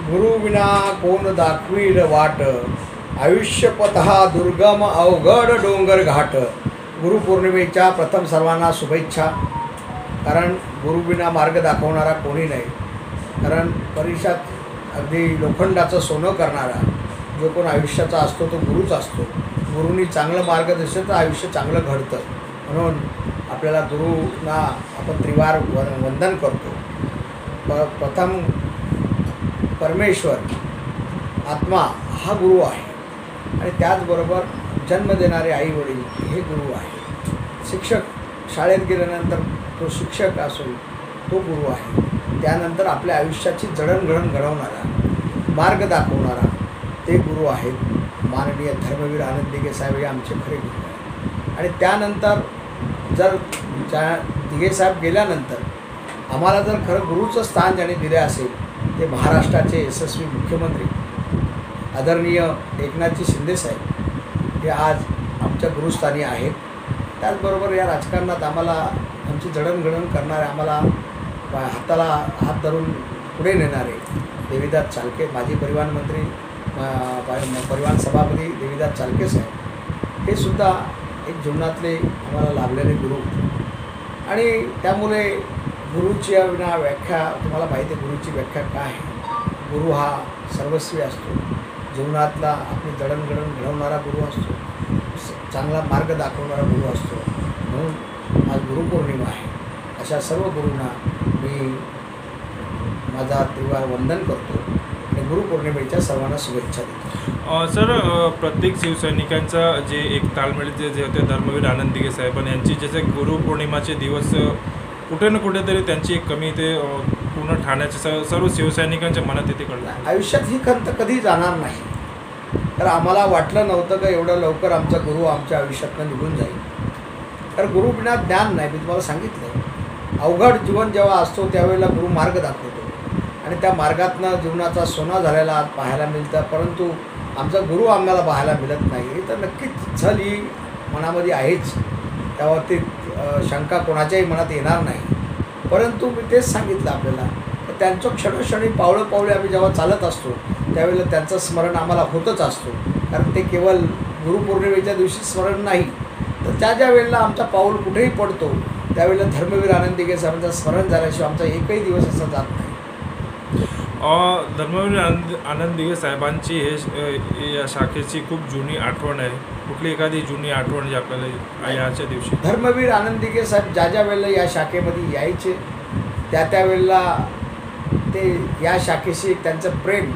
गुरु विना कोण दाखवील वाट, आयुष्यपथ दुर्गम अवघड डोंगर घाट। गुरुपौर्णिमेच्या प्रथम सर्वांना शुभेच्छा। कारण गुरु विना मार्ग दाखवणारा कोणी नाही। कारण परीक्षात अगदी लोखंडाचं सोनं करणारा जो कोण आयुष्याचा असतो तो गुरुच असतो। गुरुनी चांगलं मार्गदर्शन तर आयुष्य चांगलं घडतं। म्हणून आपल्याला गुरुना आपण त्रिवार वंदन करतो। प्रथम परमेश्वर आत्मा हा गुरु आहे आणि त्याचबरोबर जन्म देणारे आई वडील हे गुरु आहे। शिक्षक शाळेत गेल्यानंतर तो शिक्षक असेल तो गुरु आहे। त्यानंतर आपल्या आयुष्याची जडणघडण घडवणारा मार्ग दाखवणारा ते गुरु आहेत माननीय धर्मवीर आनंद दिघे साहेब हे आमचे खरे गुरु आहेत। आणि त्यानंतर जर दिघे साहेब गेल्यानंतर आम्हाला जर खरं गुरुचं स्थान ज्याने दिले असेल ते महाराष्ट्राचे यशस्वी मुख्यमंत्री आदरणीय एकनाथजी शिंदे साहेब हे आज आमच्या गुरुस्थानी आहेत। त्याचबरोबर या राजकारणात आम्हाला आमची जडणघडण करणारे आम्हाला हाताला हात धरून पुढे नेणारे देवीदास चालके माजी परिवहन मंत्री परिवहन सभापती देवीदास चालके साहेब हे सुद्धा एक जीवनातले आम्हाला लाभलेले गुरु। आणि त्यामुळे गुरुची विना व्याख्या तुम्हाला माहिती आहे गुरुची व्याख्या काय आहे। गुरु हा सर्वस्वी असतो, जीवनातला आपली जडणघडण घडवणारा गुरु असतो, चांगला मार्ग दाखवणारा गुरु असतो। म्हणून आज गुरुपौर्णिमा आहे। अशा सर्व गुरूंना मी माझा त्रिवार वंदन करतो आणि गुरुपौर्णिमेच्या सर्वांना शुभेच्छा देतो। सर, प्रत्येक शिवसैनिकांचा जे एक ताळमेळ जे होते धर्मवीर आनंद दिघे साहेबांनी यांची जसे गुरुपौर्णिमाचे दिवस कुठे ना कुठेतरी त्यांची एक कमी ते पूर्ण ठाण्याचे सर्व शिवसैनिकांच्या मनात येते कळलं। आयुष्यात ही खंत कधी जाणार नाही। तर आम्हाला वाटलं नव्हतं का एवढं लवकर आमचा गुरु आमच्या आयुष्यातनं निघून जाईल। तर गुरु बिना ज्ञान नाही, मी तुम्हाला सांगितलं। अवघड जीवन जेव्हा असतो त्यावेळेला गुरु मार्ग दाखवतो आणि त्या मार्गातनं जीवनाचा सोना झालेला पाहायला मिळतं। परंतु आमचा गुरु आम्हाला पाहायला मिळत नाही तर नक्कीच छल ही मनामध्ये आहेच, त्यावरती शंका कोणाच्याही मनात येणार नाही। परंतु मी तेच सांगितलं आपल्याला त्यांचं क्षणोक्षणी पावले आम्ही जेव्हा चालत असतो त्यावेळेला त्यांचं स्मरण आम्हाला होतच असतो। कारण ते केवळ गुरुपौर्णिमेच्या दिवशी स्मरण नाही तर ज्या वेळेला आमचा पाऊल कुठेही पडतो त्यावेळेला धर्मवीर आनंद दिघे साहेबांचं स्मरण झाल्याशिवाय आमचा एकही दिवस असा जात नाही। धर्मवीर आनंद दिघे साहेबांची हे या शाखेची खूप जुनी आठवण आहे। कुठली एखादी जुनी आठवण जी आपल्याला याच्या दिवशी? धर्मवीर आनंद दिघे साहेब ज्या वेळेला या शाखेमध्ये यायचे त्या वेळेला ते या शाखेशी त्यांचं प्रेम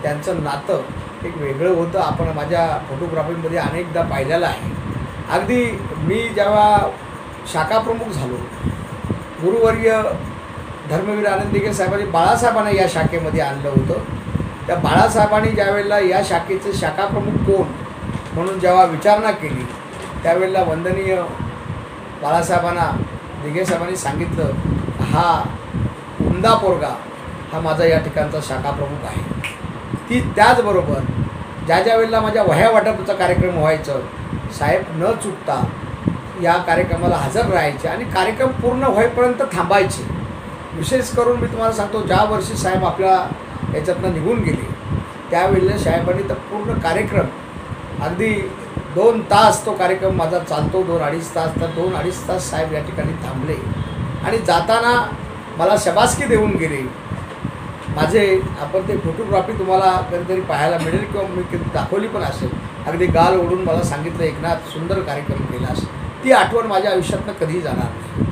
त्यांचं नातं एक वेगळं होतं। आपण माझ्या फोटोग्राफीमध्ये अनेकदा पाहिलेलं आहे। अगदी मी जेव्हा शाखाप्रमुख झालो गुरुवर्य धर्मवीर आनंद दिघे साहेबांनी बाळासाहेबांना या शाखेमध्ये आणलं होतं। त्या बाळासाहेबांनी ज्यावेळेला या शाखेचे शाखाप्रमुख कोण म्हणून जेव्हा विचारणा केली त्यावेळेला वंदनीय बाळासाहेबांना दिघे साहेबांनी सांगितलं हा उमदा पोरगा हा माझा या ठिकाणचा शाखाप्रमुख आहे। त्याचबरोबर ज्या वेळेला माझ्या वह्या वाटपाचा कार्यक्रम व्हायचं साहेब न चुकता या कार्यक्रमाला हजर राहायचे आणि कार्यक्रम पूर्ण होईपर्यंत थांबायचे। विशेष करून मी तुम्हाला सांगतो ज्या वर्षी साहेब आपल्या याच्यातनं निघून गेले त्यावेळेला साहेबांनी तर पूर्ण कार्यक्रम अगदी 2 तास तो कार्यक्रम माझा चालतो, 2-2.5 तास, तर 2-2.5 तास साहेब या ठिकाणी थांबले आणि जाताना मला शबासकी देऊन गेले। माझे आपण ते फोटोग्राफी तुम्हाला कधीतरी पाहायला मिळेल किंवा मी दाखवली पण असेल। अगदी गाल ओढून मला सांगितलं एकनाथ सुंदर कार्यक्रम केलास। ती आठवण माझ्या आयुष्यातनं कधीही जाणार नाही।